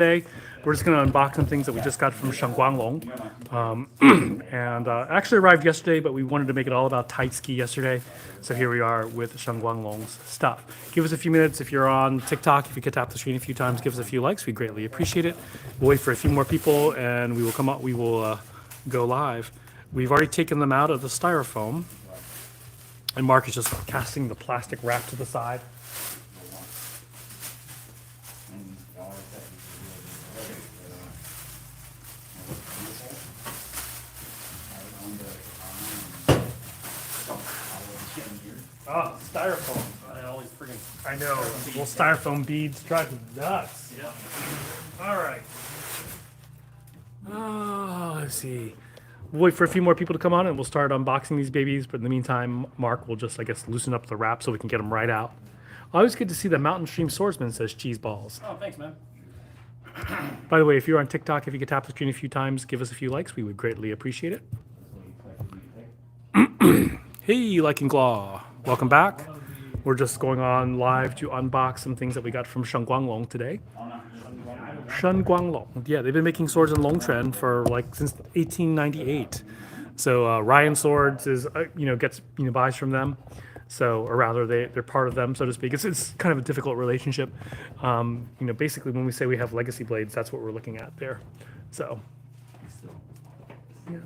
Today, we're just going to unbox some things that we just got from Shangguanglong. And actually arrived yesterday, but we wanted to make it all about tachi yesterday. So here we are with Shangguanglong's stuff. Give us a few minutes. If you're on TikTok, if you could tap the screen a few times, give us a few likes. We greatly appreciate it. We'll wait for a few more people and we will come up. We will go live. We've already taken them out of the styrofoam. And Mark is just casting the plastic wrap to the side. Oh, styrofoam. I always freaking. I know. Little styrofoam beads drive me nuts. Yeah. All right. Let's see. We'll wait for a few more people to come on and we'll start unboxing these babies. But in the meantime, Mark will just, I guess, loosen up the wrap so we can get them right out. Always good to see the Mountain Stream Swordsman says cheese balls. Oh, thanks, man. By the way, if you're on TikTok, if you could tap the screen a few times, give us a few likes. We would greatly appreciate it. Hey, Like and Claw. Welcome back. We're just going on live to unbox some things that we got from Shangguanglong today. Shangguanglong. Yeah, they've been making swords in Longchen for like since 1898. So Ryan Swords is gets buys from them. So or rather they're part of them, so to speak. It's kind of a difficult relationship. Basically when we say we have legacy blades, that's what we're looking at there. So yeah.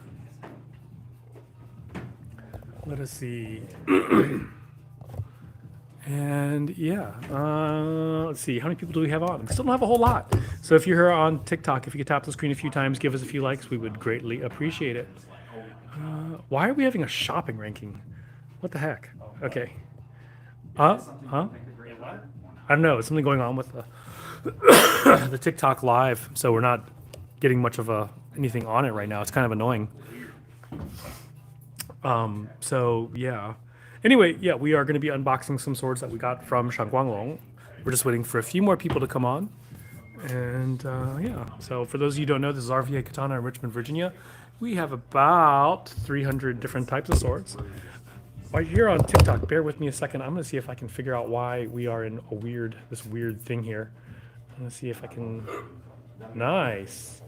Let us see. And yeah, let's see. How many people do we have on? We still don't have a whole lot. So if you're here on TikTok, if you could tap the screen a few times, give us a few likes, we would greatly appreciate it. Why are we having a shopping ranking? What the heck? Okay. Huh? I don't know. It's something going on with the TikTok live, so we're not getting much of anything on it right now. It's kind of annoying. So yeah. Anyway, yeah, we are going to be unboxing some swords that we got from Shangguanglong. We're just waiting for a few more people to come on. And yeah, so for those of you who don't know, this is RVA Katana in Richmond, Virginia. We have about 300 different types of swords. While you're on TikTok, bear with me a second. I'm going to see if I can figure out why we are in this weird thing here. I'm going to see if I can... Nice.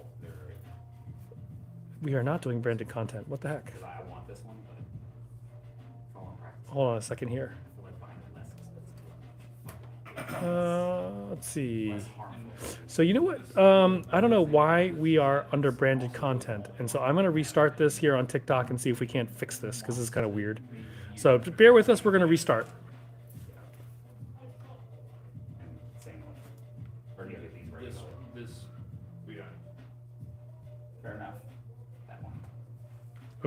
We are not doing branded content. What the heck? Hold on a second here. Let's see. So you know what? I don't know why we are under branded content. And so I'm going to restart this here on TikTok and see if we can't fix this because this is kind of weird. So bear with us. We're going to restart.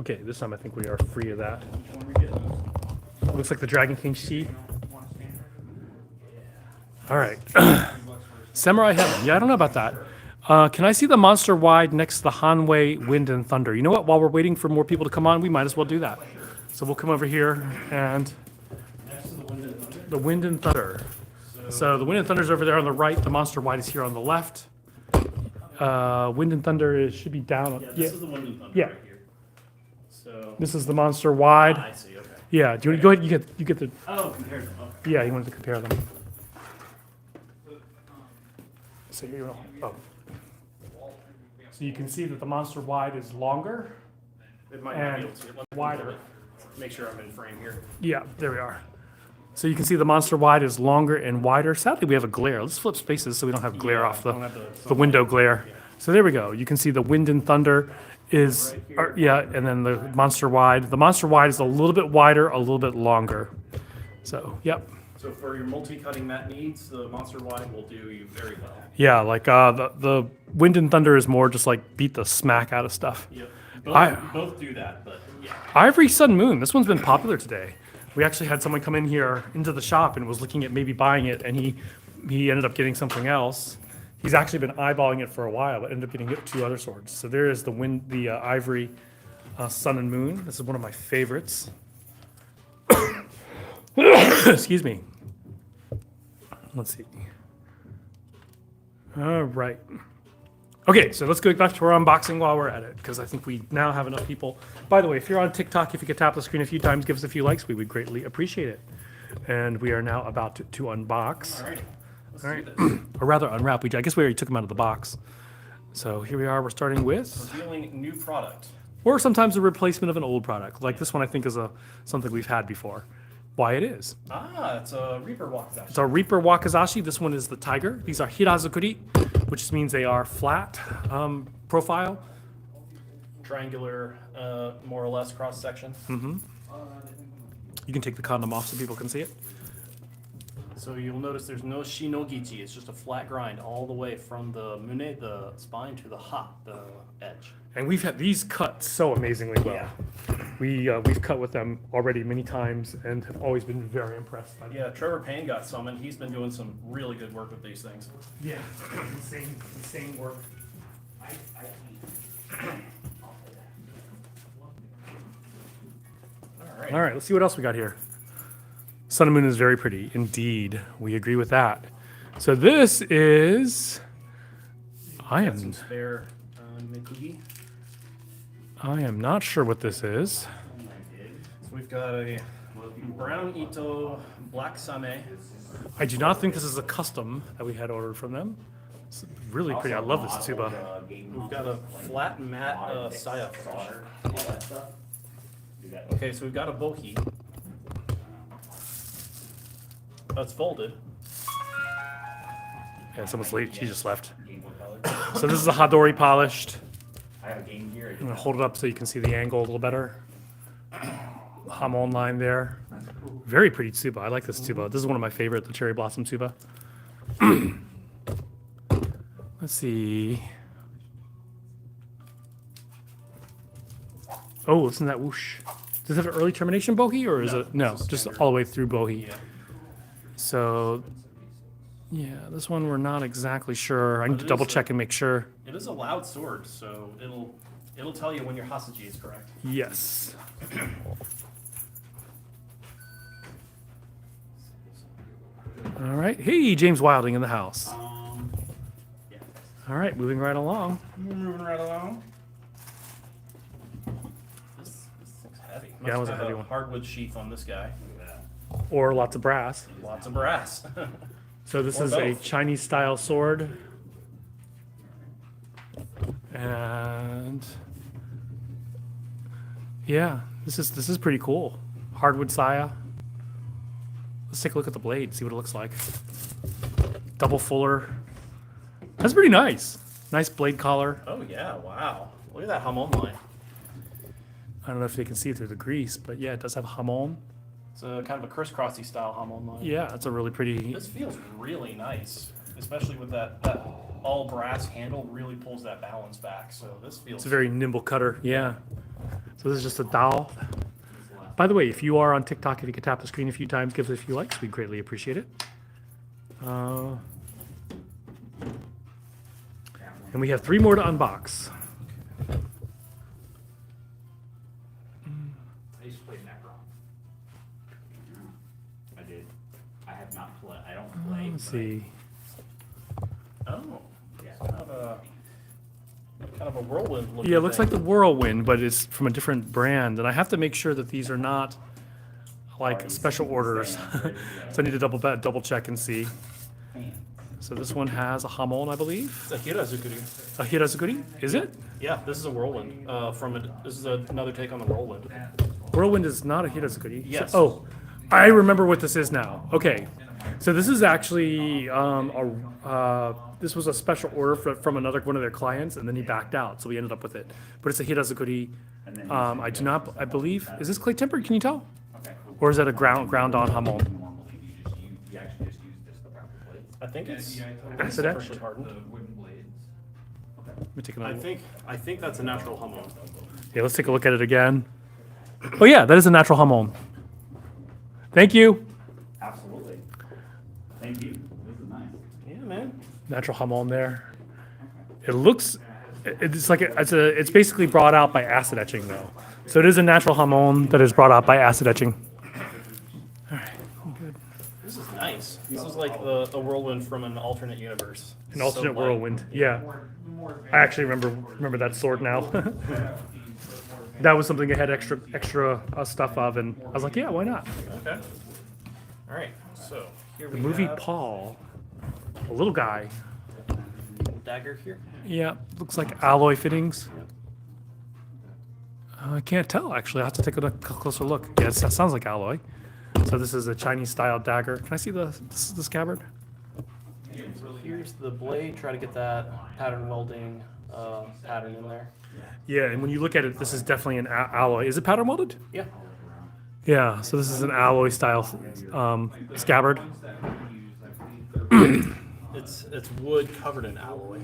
Okay, this time I think we are free of that. Looks like the Dragon King Seed. All right. Samurai Heaven. Yeah, I don't know about that. Can I see the monster wide next to the Hanwei Wind and Thunder? You know what? While we're waiting for more people to come on, we might as well do that. So we'll come over here and the Wind and Thunder. So the Wind and Thunder is over there on the right. The monster wide is here on the left. Wind and Thunder should be down. Yeah, this is the Wind and Thunder right here. So this is the monster wide. I see. Okay. Yeah. Do you want to go ahead? You get the. Oh, compare them. Okay. Yeah, you wanted to compare them. So here you go. So you can see that the monster wide is longer. It might not be able to. Let me Wider. make sure I'm in frame here. Yeah, there we are. So you can see the monster wide is longer and wider. Sadly, we have a glare. Let's flip spaces so we don't have glare off the window glare. So there we go. You can see the Wind and Thunder is, and then the monster wide. The monster wide is a little bit wider, a little bit longer. So, yep. So for your multi-cutting mat needs, the monster wide will do you very well. Yeah, like the Wind and Thunder is more just like beat the smack out of stuff. Yep. Both do that, but yeah. Ivory Sun Moon. This one's been popular today. We actually had someone come in here into the shop and was looking at maybe buying it, and he ended up getting something else. He's actually been eyeballing it for a while, but ended up getting 2 other swords. So there is the Ivory Sun and Moon. This is one of my favorites. Excuse me. Let's see. All right. Okay, so let's go back to our unboxing while we're at it, because I think we now have enough people. By the way, if you're on TikTok, if you could tap the screen a few times, give us a few likes, we would greatly appreciate it. And we are now about to unbox. Alrighty. Let's All right. do this. Or rather, unwrap. I guess we already took them out of the box. So here we are. We're starting with, Revealing new product. or sometimes a replacement of an old product. Like this one, I think is something we've had before. Why it is. Ah, it's a Reaper Wakizashi. It's a Reaper Wakizashi. This one is the Tiger. These are hirazukuri, which means they are flat profile. Triangular, more or less cross section. You can take the condom off so people can see it. So you'll notice there's no shinogichi. It's just a flat grind all the way from the mune, the spine, to the ha, the edge. And we've had these cut so amazingly well. Yeah. We've cut with them already many times and have always been very impressed by them. Yeah, Trevor Payne got some, and he's been doing some really good work with these things. Yeah, insane work. All right, let's see what else we got here. Sun and Moon is very pretty. Indeed, we agree with that. So this is, Some spare Mikugi. I am not sure what this is. So we've got a brown Ito black Same. I do not think this is a custom that we had ordered from them. It's really pretty. I love this tuba. We've got a flat matte Saya fish. Okay, so we've got a Bohi. That's folded. Yeah, someone's late. She just left. So this is a Hadori polished. I'm gonna hold it up so you can see the angle a little better. Hamon line there. Very pretty tuba. I like this tuba. This is one of my favorite, the cherry blossom tuba. Let's see. Oh, listen to that whoosh. Does it have an early termination bohi or is it? No, it's a just standard. all the way through bohi. Yeah. So, yeah, this one we're not exactly sure. I need to it double is a- check and make sure. It is a loud sword, so it'll tell you when your Hasaji is correct. Yes. All right. Hey, James Wilding in the house. All right, moving right along. Moving right along. This thing's heavy. Yeah, it was a have heavy one. Hardwood sheath on this guy. Or lots of brass. Lots of brass. So this Or is a both. Chinese style sword. And yeah, this is pretty cool. Hardwood saya. Let's take a look at the blade, see what it looks like. Double fuller. That's pretty nice. Nice blade collar. Oh yeah! Wow. Look at that hamon line. I don't know if you can see it through the grease, but yeah, it does have hamon. It's a kind of a crisscrossy style hamon line. Yeah, it's a really pretty. This feels really nice, especially with that all brass handle. Really pulls that balance back. So this feels. It's a very nimble cutter. Yeah. So this is just a dowel. By the way, if you are on TikTok, if you could tap the screen a few times, give us a few likes, we'd greatly appreciate it. And we have 3 more to unbox. I used to play Necron. I did. I have not played. I don't play. Let's but see. Oh. Yeah. Kind of a whirlwind looking Yeah, it looks thing. like the Whirlwind, but it's from a different brand. And I have to make sure that these are not like special orders. So I need to double check and see. So this one has a hamon, I believe. It's a hirazukuri. A hirazukuri? Is it? Yeah, this is a whirlwind. This is another take on the whirlwind. Whirlwind is not a hirazukuri. Yes. Oh, I remember what this is now. Okay. So this is actually this was a special order from another one of their clients, and then he backed out, so we ended up with it. But it's a hirazukuri. I believe. Is this clay tempered? Can you tell? Okay. Or is that a ground on hamon? Normally, you actually just use just the proper blades. I think it's Acid etched? freshly hardened. Wooden blades. Let me take I another look. think that's a natural hamon. Yeah, let's take a look at it again. Oh yeah, that is a natural hamon. Thank you. Absolutely. Thank you. This is nice. Yeah, man. Natural hamon there. It looks, it's like it's basically brought out by acid etching though. So it is a natural hamon that is brought out by acid etching. This is nice. This is like the whirlwind from an alternate universe. An alternate light. whirlwind. Yeah. I actually remember that sword now. That was something I had extra stuff of, and I was like, yeah, why not? Okay. All right. So here The we movie have Paul. a little guy. Dagger here. Yeah, looks like alloy fittings. Yep. I can't tell actually. I have to take a closer look. Yeah, that sounds like alloy. So this is a Chinese style dagger. Can I see the scabbard? So here's the blade. Try to get that pattern welding pattern in there. Yeah, and when you look at it, this is definitely an alloy. Is it pattern welded? Yeah. Yeah, so this is an alloy style scabbard. It's wood covered in alloy.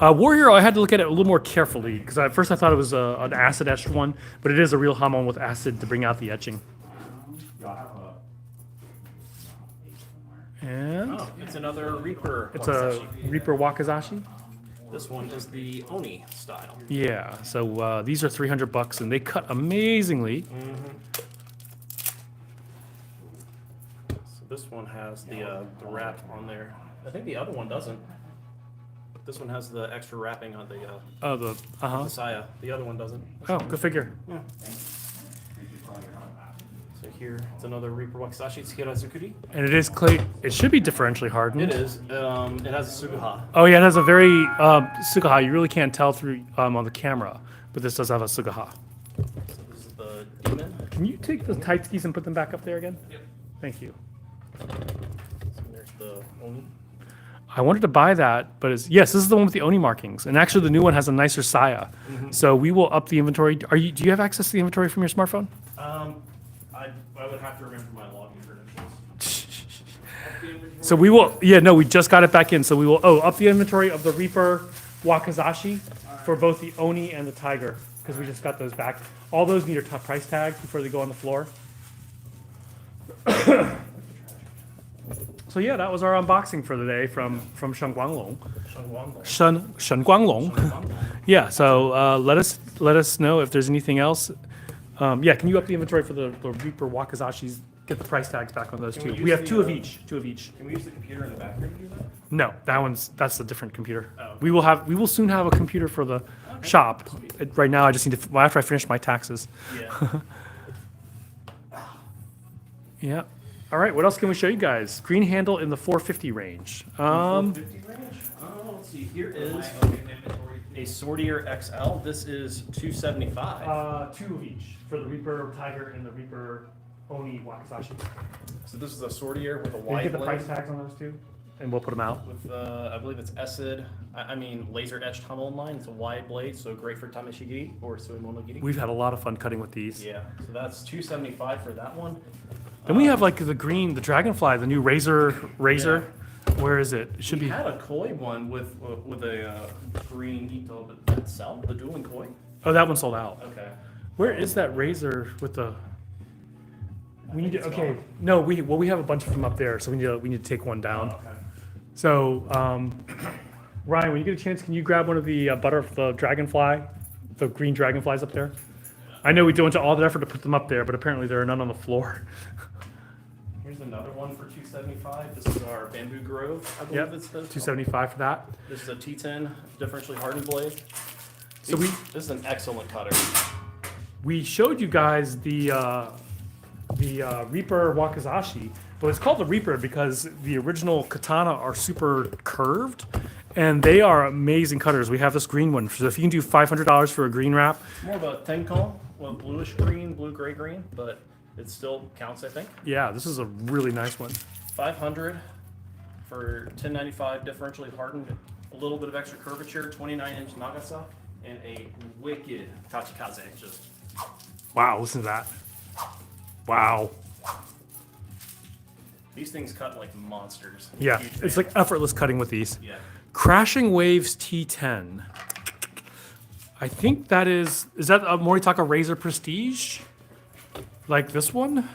War Hero, I had to look at it a little more carefully because at first I thought it was an acid etched one, but it is a real hamon with acid to bring out the etching. And Oh, it's another Reaper. it's a Reaper Wakizashi. This one is the Oni style. Yeah, so these are $300 and they cut amazingly. So this one has the wrap on there. I think the other one doesn't. This one has the extra wrapping on the the saya. The other one doesn't. Oh, good figure. Yeah. So here, it's another Reaper Wakizashi. It's Hirazukuri. And it is clay. It should be differentially hardened. It is. It has a Sugaha. Oh yeah, it has a very sugaha. You really can't tell through on the camera, but this does have a sugaha. So this is the demon. Can you take the tight skis and put them back up there again? Yep. Thank you. So there's the Oni. I wanted to buy that, but yes, this is the one with the Oni markings, and actually the new one has a nicer saya. So we will up the inventory. Do you have access to the inventory from your smartphone? I would have to remember my login credentials. So we will. Yeah, no, we just got it back in. So we will. Up the inventory of the Reaper Wakizashi for both the Oni and the Tiger because we just got those back. All those need a top price tag before they go on the floor. So yeah, that was our unboxing for the day from Shengguanglong. Shengguanglong. Yeah. So let us know if there's anything else. Yeah, can you up the inventory for the Reaper Wakizashis? Get the price tags back on those Can two. we We use have the, two of each. Two of each. Can we use the computer in the background to do that? No, that's a different computer. Oh, okay. We will soon have a computer for the shop. Right now, I just need to. Well, after I finish my taxes. Yeah. Yeah. All right. What else can we show you guys? Green handle in the 450 range. 450 range? Let's see. Here is a Sortier XL. This is $275. Two of each for the Reaper Tiger and the Reaper Oni Wakizashi. So this is a Sortier with a Can you wide get the blade. price tags on those two? And we'll put them out. With I believe it's acid. I mean laser etched hamon line. It's a wide blade, so great for tameshigiri or suimonogiri. We've had a lot of fun cutting with these. Yeah. So that's $275 for that one. Then we have like the green, the Dragonfly, the new Razor. Where is it? It should We be. had a koi one with a green ito, but that sell the dueling koi. Oh, that one sold out. Okay. Where is that Razor with the? We need to. it's Okay, gone. no, we have a bunch of them up there, so we need to take one down. Okay. So, Ryan, when you get a chance, can you grab one of the the Dragonfly, the green Dragonflies up there? I know we went to all that effort to put them up there, but apparently there are none on the floor. Here's another one for $275. This is our Bamboo Grove. I believe Yep, it's the 275 for that. This is a T10 differentially hardened blade. So This is an excellent cutter. we showed you guys the Reaper Wakizashi, but it's called the Reaper because the original katana are super curved, and they are amazing cutters. We have this green one, so if you can do $500 for a green wrap, More of a tenkon, well, bluish green, blue-gray green, but it still counts, I think. yeah, this is a really nice one. 500 for 1095 differentially hardened, a little bit of extra curvature, 29-inch Nagasa, and a wicked Tachikaze. Just Wow, listen to that. Wow. these things cut like monsters. Yeah, Huge it's fan. like effortless cutting with these. Yeah. Crashing Waves T10. I think that is that a Moritaka Razor Prestige? Like this one?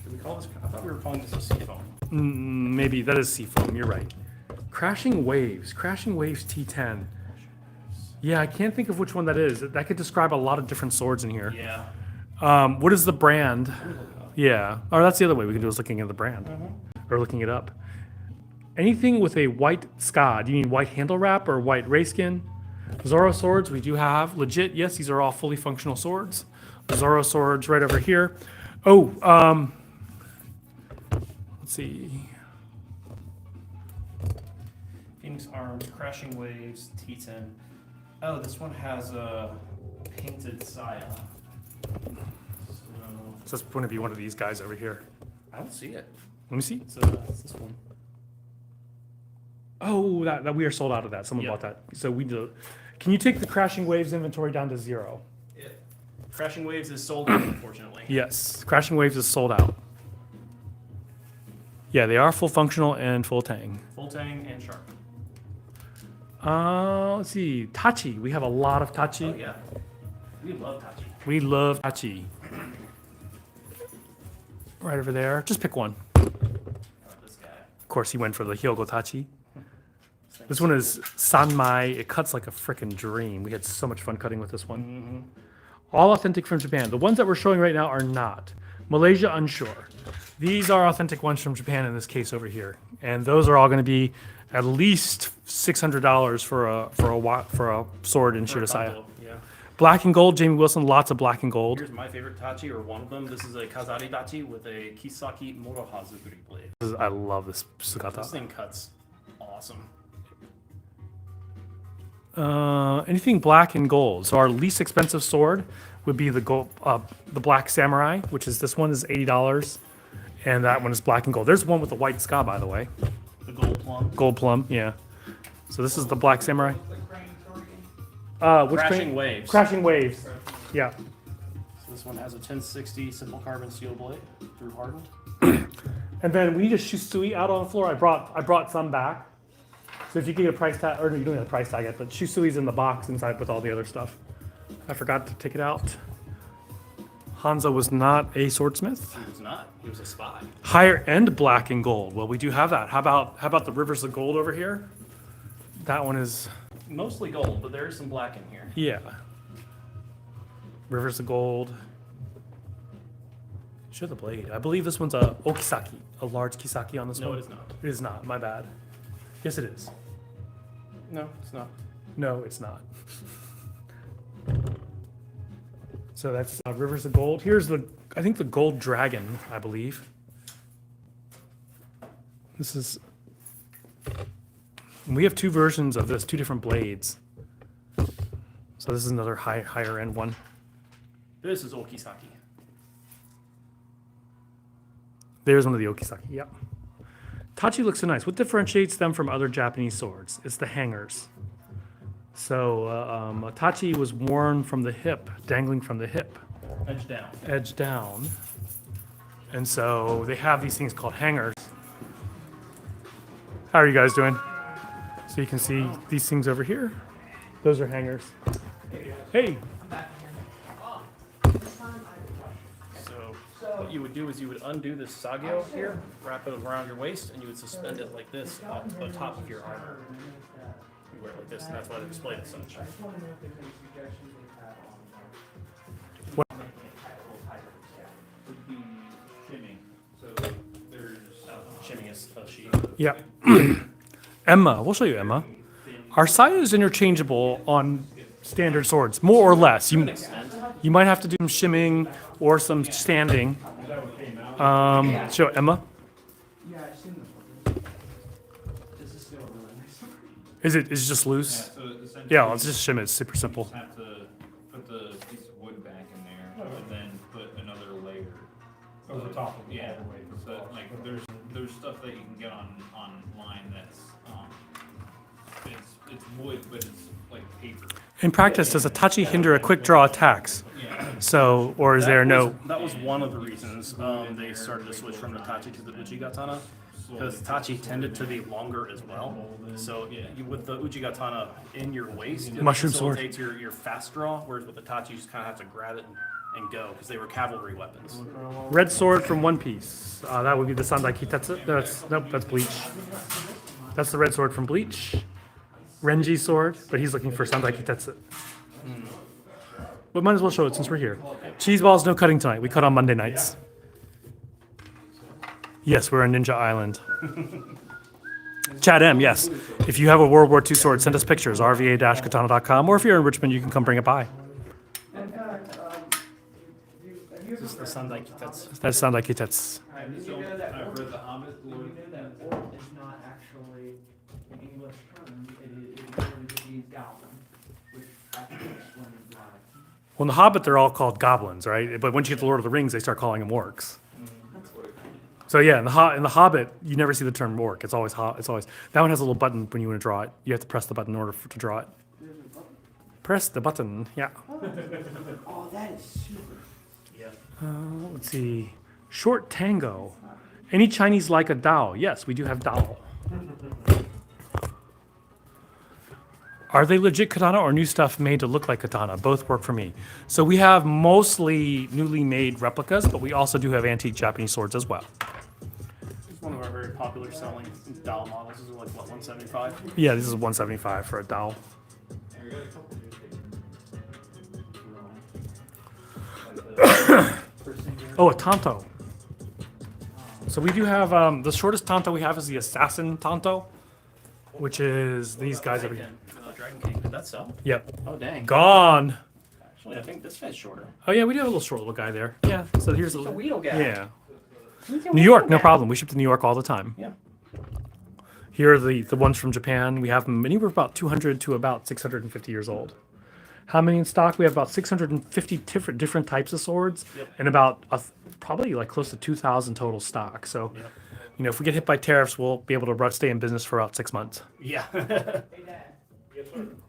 Did we call this? I thought we were calling this a seafoam. Maybe that is Seafoam, you're right. Crashing Waves T10. Yeah, I can't think of which one that is. That could describe a lot of different swords in here. Yeah. What is the brand? Yeah, or that's the other way we can do is looking at the brand or looking it up. Anything with a white ska. Do you mean white handle wrap or white ray skin? Zoro swords we do have. Legit, yes, these are all fully functional swords. Zoro swords right over here. Oh, let's see. Phoenix Arms, Crashing Waves, T10. Oh, this one has a painted saya. So that's going to be one of these guys over here. I don't see it. Let me see. So that's this one. Oh, that we are sold out of that. Someone Yeah. bought that. So we do. Can you take the Crashing Waves inventory down to 0? Crashing Waves is sold out, unfortunately. Yes, Crashing Waves is sold out. Yeah, they are full functional and full tang. Full tang and sharp. Let's see, tachi. We have a lot of tachi. Oh, yeah. We love tachi. We love tachi. Right over there. Just pick one. This guy. Of course, he went for the Hyogo tachi. This one is Sanmai. It cuts like a freaking dream. We had so much fun cutting with this one. Mm-hmm. All authentic from Japan. The ones that we're showing right now are not. Malaysia, unsure. These are authentic ones from Japan in this case over here, and those are all going to be at least $600 for a sword in Shirosaya. Bundle, yeah. Black and gold, Jamie Wilson. Lots of black and gold. Here's my favorite tachi, or one of them. This is a Kazari tachi with a Kisaki Morohazukuri blade. I love this This sugata. thing cuts awesome. Anything black and gold. So our least expensive sword would be the gold, the Black Samurai, which is this one is $80, and that one is black and gold. There's one with a white ska, by the way. The gold plum. Gold plum, yeah. So this is the Black Samurai. Which Crashing Waves. Crashing Waves. Yeah. So this one has a 1060 simple carbon steel blade through hardened. And then we just shusui out on the floor. I brought some back. So if you get a price tag, or you don't have a price tag yet, but shusui's in the box inside with all the other stuff. I forgot to take it out. Hanzo was not a swordsmith. He was not. He was a spy. Higher end black and gold. Well, we do have that. How about the Rivers of Gold over here? That one is, Mostly gold, but there is some black in here. yeah. Rivers of Gold. Show the blade. I believe this one's a okisaki, a large kisaki on this No, one. it is not. It is not. My bad. Yes, it is. No, it's not. No, it's not. So that's Rivers of Gold. Here's I think the Gold Dragon, I believe. This is, we have two versions of this, two different blades. So this is another higher end one. This is Okisaki. There's one of the okisaki, yep. Tachi looks so nice. What differentiates them from other Japanese swords? It's the hangers. So a tachi was worn from the hip, dangling from the hip, Edge down. edge down. And so they have these things called hangers. How are you guys doing? So you can see these things over here. Those are hangers. Hey, So what you would do is you would undo this sagyo here, wrap it around your waist, and you would suspend it like this on the top of your armor. You wear it like this, and that's why they're displayed as such. Shimming is a she. yeah. Emma, we'll show you Emma. Our saya is interchangeable on standard swords, more or less. You might have to do some shimming or some standing. Show Emma. Yeah, I've seen this one. This is still really nice. Is it just loose? Yeah, let's just shim it. It's super simple. You have to put the piece of wood back in there and then put another layer Over top of it, Yeah, all the way to the so top. like there's stuff that you can get online that's it's wood but it's like paper. In practice, does a tachi hinder a quick draw attacks? Yeah. So, or is there no? That was one of the reasons they started to switch from the tachi to the uchigatana, because tachi tended to be longer as well. So with the uchigatana in your waist, it Mushroom sword. facilitates your fast draw, whereas with the tachi you just kind of have to grab it and go, because they were cavalry weapons. Red sword from One Piece. That would be the Sandai Kitetsu. That's Bleach. That's the red sword from Bleach. Renji sword, but he's looking for Sandai Kitetsu. We might as well show it since we're here. Cheese balls, no cutting tonight. We cut on Monday nights. Yes, we're on Ninja Island. Chad M, yes. If you have a World War II sword, send us pictures, rva-katana.com, or if you're in Richmond, you can come bring it by. In fact, This is the Sandai Kitetsu. That's Sandai Kitetsu. you know that I've orc, read The Hobbit, you know that orc is not actually an English term. goblin, which I think is one of the Well, in The Hobbit, they're all called goblins, right? But once you get to Lord of the Rings, they start calling them orcs. So yeah, in the Hobbit, you never see the term orc. It's always it's always that one has a little button when you want to draw it. You have to press the button in order to draw it. Press the button. Yeah. Oh, that is super. Yeah. Let's see. Short tango. Any Chinese like a Dao? Yes, we do have Dao. Are they legit katana or new stuff made to look like katana? Both work for me. So we have mostly newly made replicas, but we also do have antique Japanese swords as well. It's one of our very popular selling doll models. This is like what, 175? Yeah, this is 175 for a Dao. Oh, a Tanto. So we do have the shortest Tanto we have is the Assassin Tanto, which is these guys over here. Dragon King. Did that sell? Yep. Oh, dang. Gone. Actually, I think this guy's shorter. Oh yeah, we do have a little short little guy there. Yeah. So here's He's a the Weedle guy. yeah. He's a New York, Weedle no guy. problem. We ship to New York all the time. Yeah. Here are the ones from Japan. We have them anywhere about 200 to about 650 years old. How many in stock? We have about 650 different types of swords, Yep. and about probably like close to 2,000 total stock. So, Yep. you know, if we get hit by tariffs, we'll be able to stay in business for about 6 months. Yeah.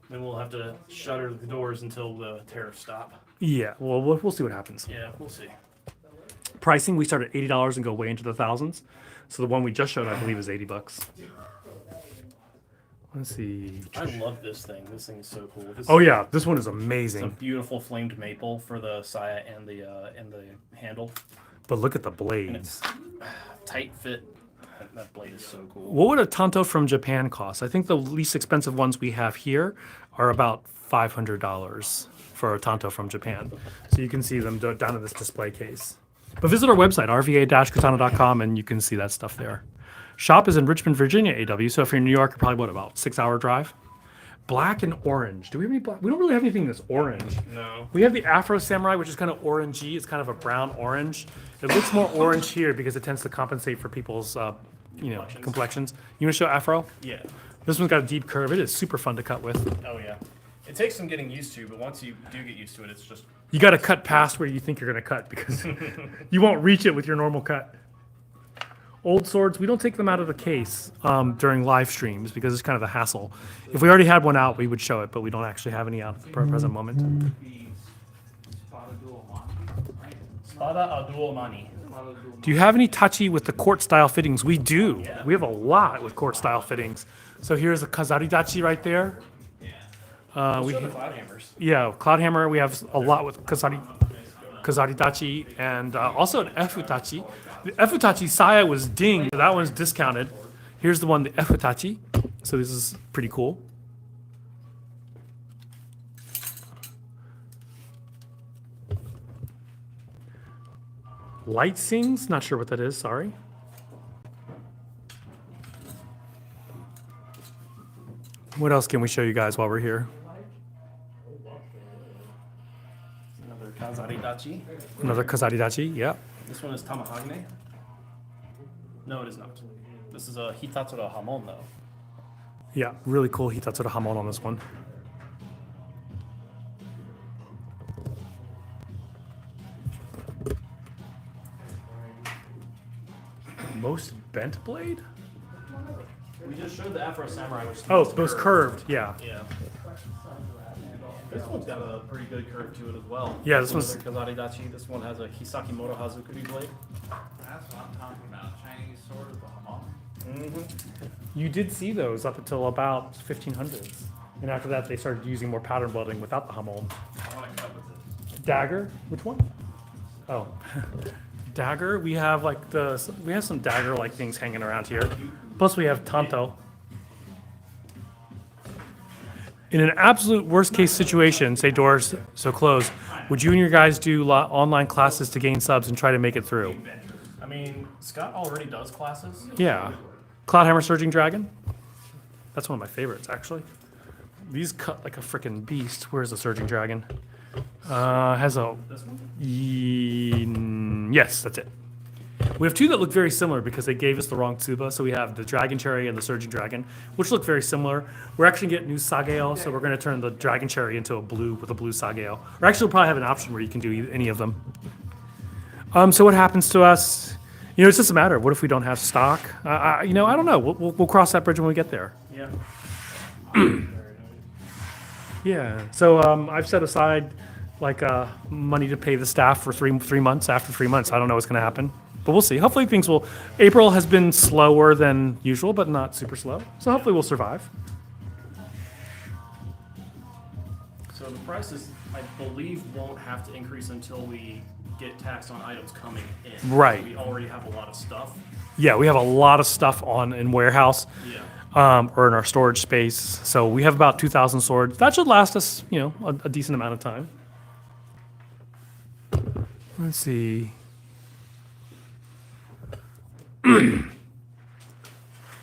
Then we'll have to shutter the doors until the tariffs stop. Yeah, well, we'll see what happens. Yeah, we'll see. Pricing, we start at $80 and go way into the thousands. So the one we just showed, I believe, is $80. Let's see. I love this thing. This thing is so cool. This Oh yeah, this one is It's a amazing. beautiful flamed maple for the saya and the handle. But look at the And blades. it's tight fit. That blade is so cool. What would a Tanto from Japan cost? I think the least expensive ones we have here are about $500 for a Tanto from Japan. So you can see them down in this display case. But visit our website, rva-katana.com, and you can see that stuff there. Shop is in Richmond, Virginia, AW. So if you're in New York, you're probably, what, about 6-hour drive? Black and orange. Do we have any black? We don't really have anything that's orange. No. We have the Afro Samurai, which is kind of orangey. It's kind of a brown orange. It looks more orange here because it tends to compensate for people's, complexions. You want to show Afro? Yeah. This one's got a deep curve. It is super fun to cut with. Oh yeah. It takes some getting used to, but once you do get used to it, it's just You got to cut past where you think you're going to cut because you won't reach it with your normal cut. Old swords, we don't take them out of the case during live streams because it's kind of a hassle. If we already had one out, we would show it, but we don't actually have any out at the present moment. Spada Adul Mani. Do you have any tachi with the court style fittings? We do. We have a lot with court style fittings. So here's a kazari tachi right there. We show the cloud hammers. Yeah, cloud hammer. We have a lot with kazari tachi, and also an efutachi. The efutachi saya was dinged. So that one's discounted. Here's the one, the efutachi. So this is pretty cool. Light sings, not sure what that is, sorry. What else can we show you guys while we're here? Another Kazari Dachi. Another kazari dachi, yeah. This one is Tamahagane. No, it is not. This is a Hitatsura Hamon though. Yeah, really cool Hitatsura Hamon on this one. Most bent blade? We just showed the Afro Samurai, which is Oh, most curved, yeah. Yeah. This one's got a pretty good curve to it as well. Yeah, this one's- Another Kazari Dachi. This one has a Hisakimoto Hazukuri blade. That's what I'm talking about. Chinese sword with a hamon. You did see those up until about 1500s. And after that, they started using more pattern welding without the Hamon. I want to cut with this. Dagger? Which one? Oh. Dagger? We have some dagger like things hanging around here. Plus we have Tanto. In an absolute worst case situation, say doors so closed, would you and your guys do online classes to gain subs and try to make it through? I mean, Scott already does classes. Yeah. Cloudhammer Surging Dragon? That's one of my favorites, actually. These cut like a freaking beast. Where's the Surging Dragon? Has a... This one? Yes, that's it. We have two that look very similar because they gave us the wrong tsuba. So we have the Dragon Cherry and the Surging Dragon, which look very similar. We're actually getting new Sageo, so we're going to turn the Dragon Cherry into a blue with a blue Sageo. Or actually, we'll probably have an option where you can do any of them. So what happens to us? You know, it's just a matter of what if we don't have stock? I don't know. We'll cross that bridge when we get there. Yeah. Yeah. So I've set aside like money to pay the staff for three months. After 3 months, I don't know what's going to happen, but we'll see. Hopefully things will. April has been slower than usual, but not super slow. So hopefully we'll survive. So the prices, I believe, won't have to increase until we get taxed on items coming in. Right. We already have a lot of stuff. Yeah, we have a lot of stuff in warehouse. Yeah. Or in our storage space. So we have about 2,000 swords. That should last us, a decent amount of time. Let's see.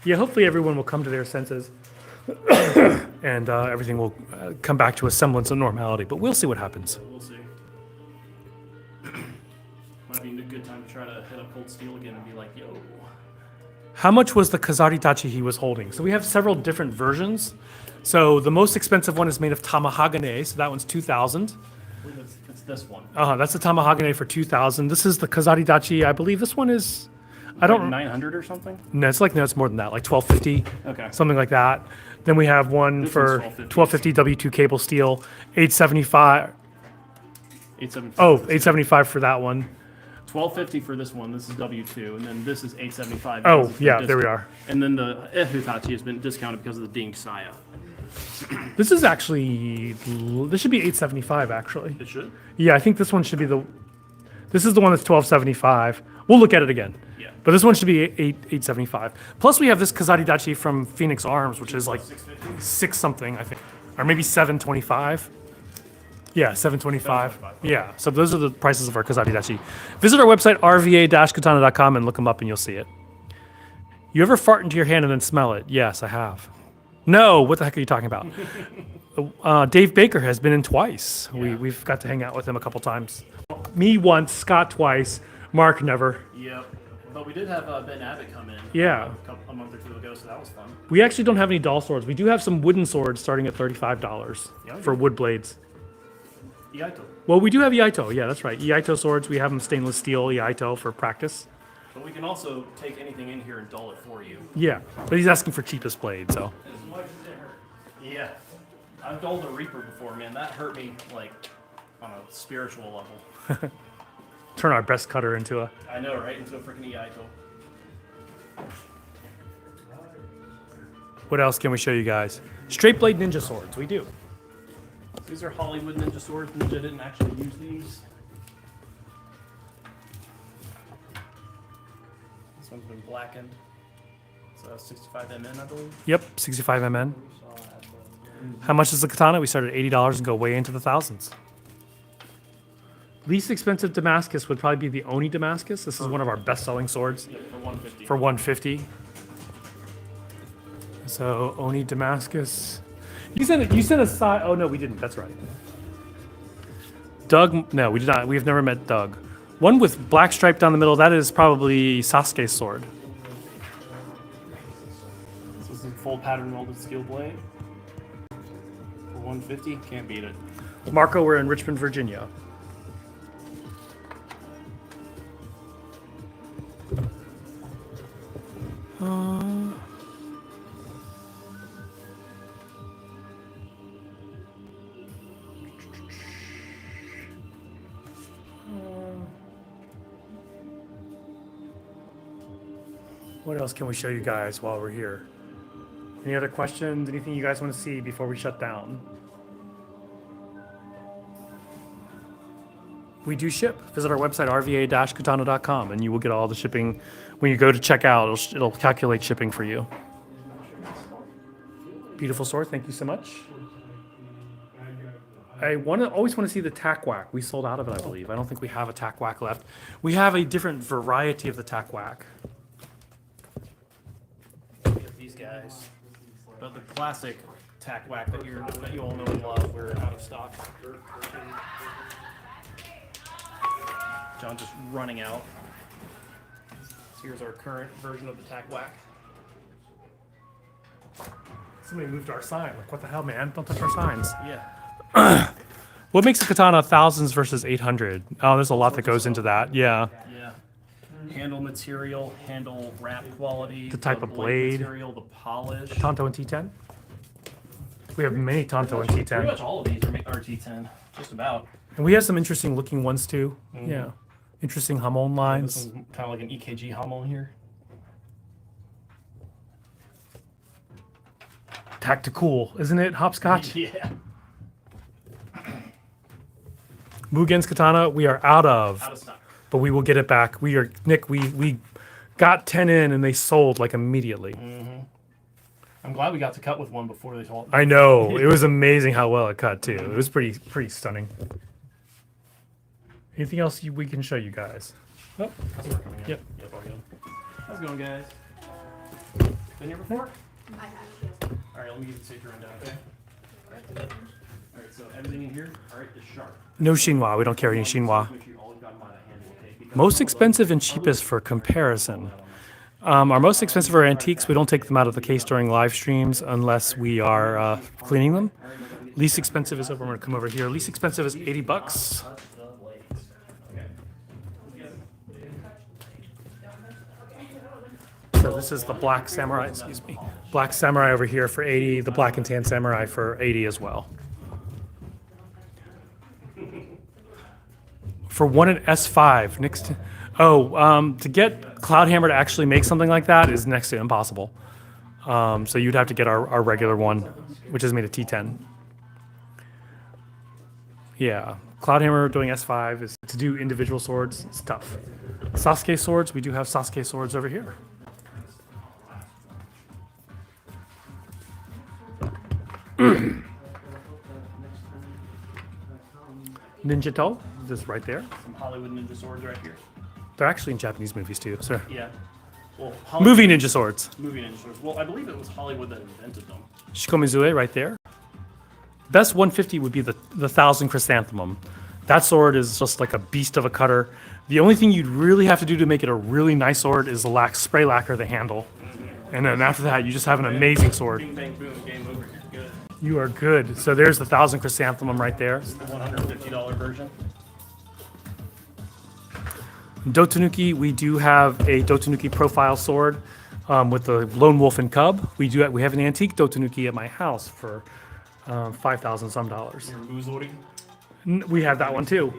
Yeah, hopefully everyone will come to their senses and everything will come back to a semblance of normality. But we'll see what happens. We'll see. Might be a good time to try to hit up Cold Steel again and be like, yo. How much was the Kazari tachi he was holding? So we have several different versions. So the most expensive one is made of tamahagane, so that one's 2,000. I believe it's this one. That's the tamahagane for 2,000. This is the Kazari tachi. I believe this one is, I don't. 900 or something? No, it's more than that, like 1,250. Okay. Something like that. Then we have one This for one's 1250 W2 cable steel, 875. 875. Oh, 875 for that one. 1250 for this one. This is W2, and then this is 875. Oh, because it's been yeah, there we are. And then the Hitachi has been discounted because of the dinged Saya. This is actually, this should be 875 actually. It should? Yeah, I think this one should be this is the one that's 1275. We'll look at it again. Yeah. But this one should be 875. Plus we have this Kazari Dachi from Phoenix Arms, which is like 650? 6 something, I think. Or maybe 725. Yeah, 725. Yeah, so those are the prices of our Kazari Dachi. Visit our website, RVA-Katana.com, and look them up and you'll see it. You ever fart into your hand and then smell it? Yes, I have. No, what the heck are you talking about? Dave Baker has been in twice. Yeah. We've got to hang out with him a couple times. Me once, Scott twice, Mark never. Yep. But we did have Ben Abbott come in Yeah. a month or two ago, so that was fun. We actually don't have any doll swords. We do have some wooden swords starting at $35 Yeah, for wood blades. Iaito. Well, we do have Iaito. Yeah, that's right. Iaito swords. We have them stainless steel Iaito for practice. But we can also take anything in here and dull it for you. Yeah, but he's asking for cheapest blade, so. As much as it hurt. Yeah. I've dulled a Reaper before, man. That hurt me, like, on a spiritual level. Turn our best cutter into a... I know, right? Into a freaking Iaito. What else can we show you guys? Straight blade ninja swords. We do. These are Hollywood Ninja swords. Ninja didn't actually use these. This one's been blackened. It's 65 MN, I believe. Yep, 65 MN. How much is the katana? We start at $80 and go way into the thousands. Least expensive Damascus would probably be the Oni Damascus. This is one of our best-selling swords Yeah, for 150. for 150. So Oni Damascus. You sent a side. Oh no, we didn't. That's right. Doug. No, we did not. We have never met Doug. One with black stripe down the middle. That is probably Sasuke's sword. This is a full pattern welded steel blade. For 150, can't beat it. Marco, we're in Richmond, Virginia. What else can we show you guys while we're here? Any other questions? Anything you guys want to see before we shut down? We do ship. Visit our website, rva-katana.com, and you will get all the shipping. When you go to checkout, it'll calculate shipping for you. Beautiful sword. Thank you so much. I always want to see the tack whack. We sold out of it, I believe. I don't think we have a tack whack left. We have a different variety of the tack whack. We have these guys. But the classic tack whack that you all know and love, we're out of stock. John just running out. Here's our current version of the tack whack. Somebody moved our sign. Like, what the hell, man? Don't touch our signs. Yeah. What makes a katana thousands versus 800? Oh, there's a lot that goes into that. Yeah. Yeah. Handle material, handle wrap quality, The type of blade. material, the polish. Tanto and T10? We have many Tanto and Pretty T10. much all of these are T10, just about. And we have some interesting looking ones too. Yeah. Interesting hamon This lines. one's kind of like an EKG hamon here. Tactical, isn't it? Hopscotch? Yeah. Mugen's katana, we are out of. Out of stock. But we will get it back. We are, Nick, we got 10 in and they sold like immediately. I'm glad we got to cut with one before they sold. I know. It was amazing how well it cut too. It was pretty stunning. Anything else we can show you guys? Oh, yep. Yep, all good. How's it going, guys? Been here before? I have, yes. All right, let me give you the safety rundown, okay? All right, so everything in here, all right, is sharp. No chinois. We don't carry any chinois. Make sure you always got them by the handle, okay? Because Most expensive and cheapest for comparison. Our most expensive are antiques. We don't take them out of the case during live streams unless we are cleaning them. Least expensive is over. I'm gonna come over here. Least expensive is 80 bucks. So this is the black samurai. Excuse me. Black samurai over here for 80. The black and tan samurai for 80 as well. For one at S5 next to, to get Cloudhammer to actually make something like that is next to impossible. So you'd have to get our regular one, which is made of T10. Yeah, Cloudhammer doing S5 is to do individual swords. It's tough. Sasuke swords, we do have Sasuke swords over here. Ninja To, this right there. some Hollywood ninja swords right here. They're actually in Japanese movies too. So Yeah. Well, movie ninja swords. Movie ninja swords. Well, I believe it was Hollywood that invented them. Shikomizue right there. Best 150 would be the 1000 Chrysanthemum. That sword is just like a beast of a cutter. The only thing you'd really have to do to make it a really nice sword is spray lacquer the handle. And then after that, you just have an amazing sword. Bing, bang, boom, game over. You're good. You are good. So there's the 1000 Chrysanthemum right there. The $150 version. Dotanuki, we do have a Dotanuki profile sword with the lone wolf and cub. We have an antique Dotanuki at my house for $5,000 some dollars. Your Muzori. We have that one too.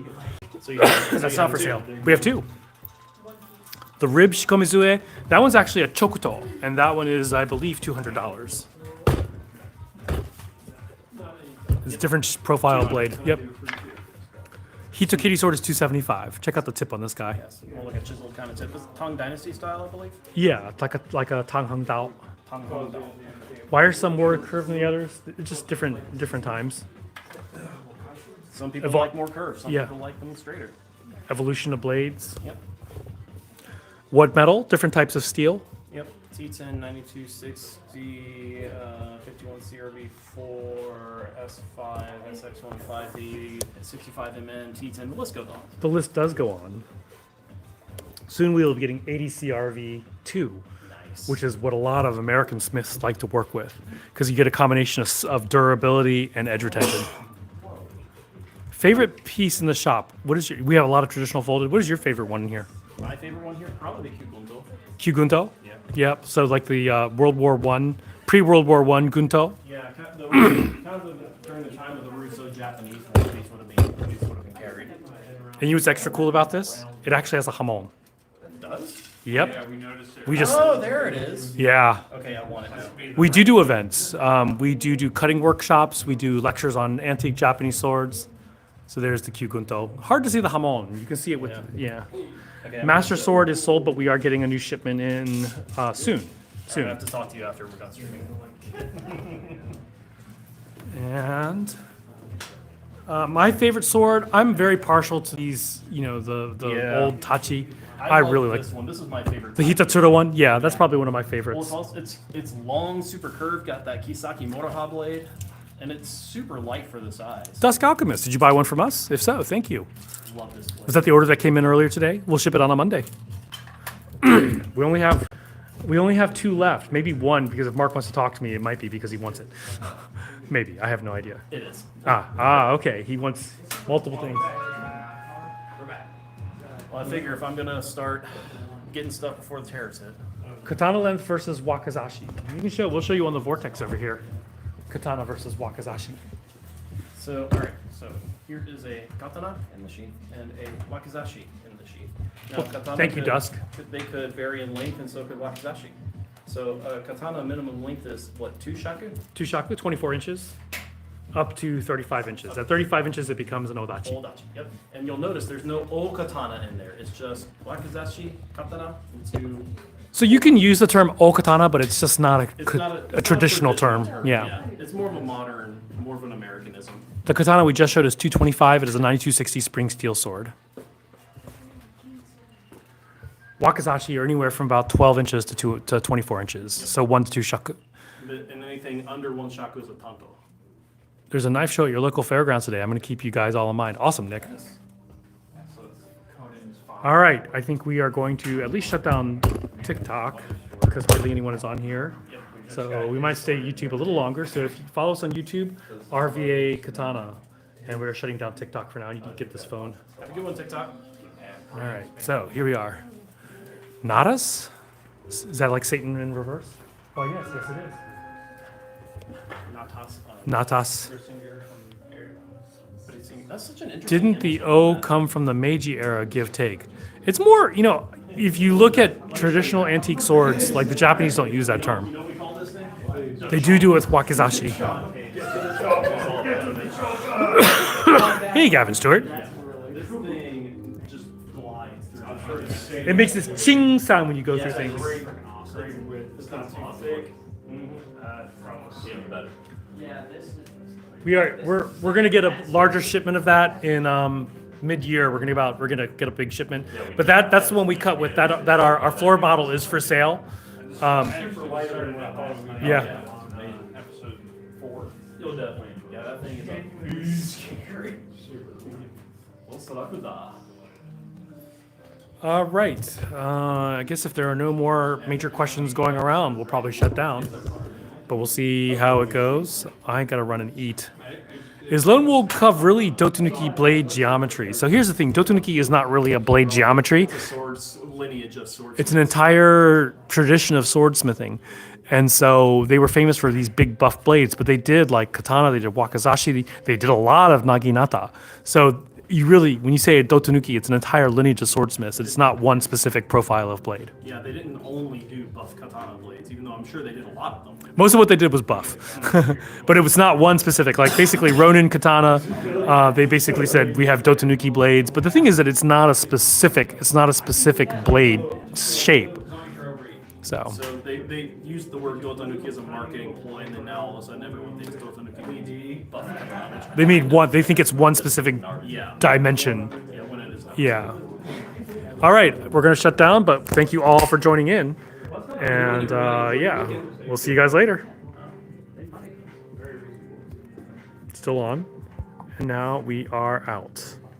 So That's not for sale. We have two. The rib Shikomizue, that one's actually a chokuto, and that one is, I believe, $200. It's a different profile blade. Yep. Hitokiri sword is $275. Check out the tip on this guy. Yes, more like a chiseled kind of tip. It's Tang Dynasty style, I believe. Yeah, it's like a Tang Hung Dao. Tang Hong Dao. Why are some more curved than the others? It's just different times. Some people Evol- like more curves. Some yeah. people like them straighter. Evolution of blades. Yep. What metal? Different types of steel. Yep. T10, 9260, 51 CRV4, S5, SX1, 5D, 65MN, T10. The list goes on. The list does go on. Soon we will be getting 80 CRV2, Nice. which is what a lot of American smiths like to work with, because you get a combination of durability and edge retention. Favorite piece in the shop? We have a lot of traditional folded. What is your favorite one in here? My favorite one here, probably the Kyugunto. Kyugunto? Yeah. Yep. So like the World War I, pre-World War I Gunto. Yeah, during the time of the Russo-Japanese war, these would have been carried. And you know what's extra cool about this? It actually has a hamon. It does? Yep. Yeah, we noticed it. We just, Oh, there it is. yeah. Okay, I want it now. We do events. We do cutting workshops. We do lectures on antique Japanese swords. So there's the Kyugunto. Hard to see the hamon. You can see it with, yeah. Okay, Master Sword is sold, but we are getting a new shipment in soon. I have to talk to you after we're done streaming. And my favorite sword, I'm very partial to these, the Yeah. old tachi. I love really like this one. This is my favorite. the Hitatsura one. Yeah, that's probably one of my Well, favorites. it's long, super curved, got that Kisaki Motoha blade, and it's super light for the size. Dusk Alchemist, did you buy one from us? If so, thank you. Love this blade. Was that the order that came in earlier today? We'll ship it on a Monday. We only have 2 left. Maybe 1 because if Mark wants to talk to me, it might be because he wants it. Maybe. I have no idea. It is. Okay. He wants multiple things. We're back. Well, I figure if I'm gonna start getting stuff before the tariffs hit. Katana length versus wakizashi. We'll show you on the vortex over here. Katana versus wakizashi. So, all right. So here is a katana in the sheath and a wakizashi in the sheath. Now, katana Thank you, Dusk. They could vary in length, and so could wakizashi. So, katana minimum length is what, 2 shaku? 2 shaku, 24 inches, up to 35 inches. At 35 inches, it becomes an odachi. Odachi. Yep. And you'll notice there's no o katana in there. It's just wakizashi katana to. So you can use the term okatana, but it's just not It's not a traditional term. Yeah. It's more of a modern, more of an Americanism. The katana we just showed is 225. It is a 9260 spring steel sword. Wakizashi are anywhere from about 12 inches to 24 inches. So 1 to 2 shaku. And anything under 1 shaku is a tanto. There's a knife show at your local fairgrounds today. I'm going to keep you guys all in mind. Awesome, Nick. All right. I think we are going to at least shut down TikTok because hardly anyone is on here. So we might stay YouTube a little longer. So if you follow us on YouTube, RVA Katana. And we're shutting down TikTok for now. You can get this phone. Have a good one, TikTok. All right. So here we are. Nadas? Is that like Satan in reverse? Oh, yes. Yes, it is. Natas. Natas. That's such an interesting. Didn't the O come from the Meiji era, give take? It's more, if you look at traditional antique swords, like the Japanese don't use that term. You know what we call this thing? They do it with wakizashi. Hey, Gavin Stewart. This thing just glides through. It makes this ching sound when you go through things. It's not too thick. Better. Yeah, this is. We're gonna get a larger shipment of that in mid-year. We're gonna get a big shipment, but that's the one we cut with. That our floor model is for sale. Yeah. Episode 4. You'll definitely. Yeah, that thing is scary. All right. I guess if there are no more major questions going around, we'll probably shut down. But we'll see how it goes. I gotta run and eat. Is Lone Wolf Cove really Dotanuki blade geometry? So here's the thing, Dotanuki is not really a blade geometry. Swords lineage of swords. It's an entire tradition of swordsmithing. And so they were famous for these big buff blades, but they did like katana, they did wakizashi, they did a lot of naginata. So you really, when you say a Dotanuki, it's an entire lineage of swordsmiths. It's not one specific profile of blade. Yeah, they didn't only do buff katana blades, even though I'm sure they did a lot of them. Most of what they did was buff, but it was not one specific. Like basically Ronin katana, they basically said we have Dotanuki blades. But the thing is that it's not a specific blade shape. So So they used the word Dotanuki as a marketing ploy, and then now all of a sudden everyone thinks Dotanuki means buff katana. they mean one. They think it's one specific Yeah. dimension. Yeah, when it is not. Yeah. All right, we're gonna shut down. But thank you all for joining in, and yeah, we'll see you guys later. Still on, and now we are out.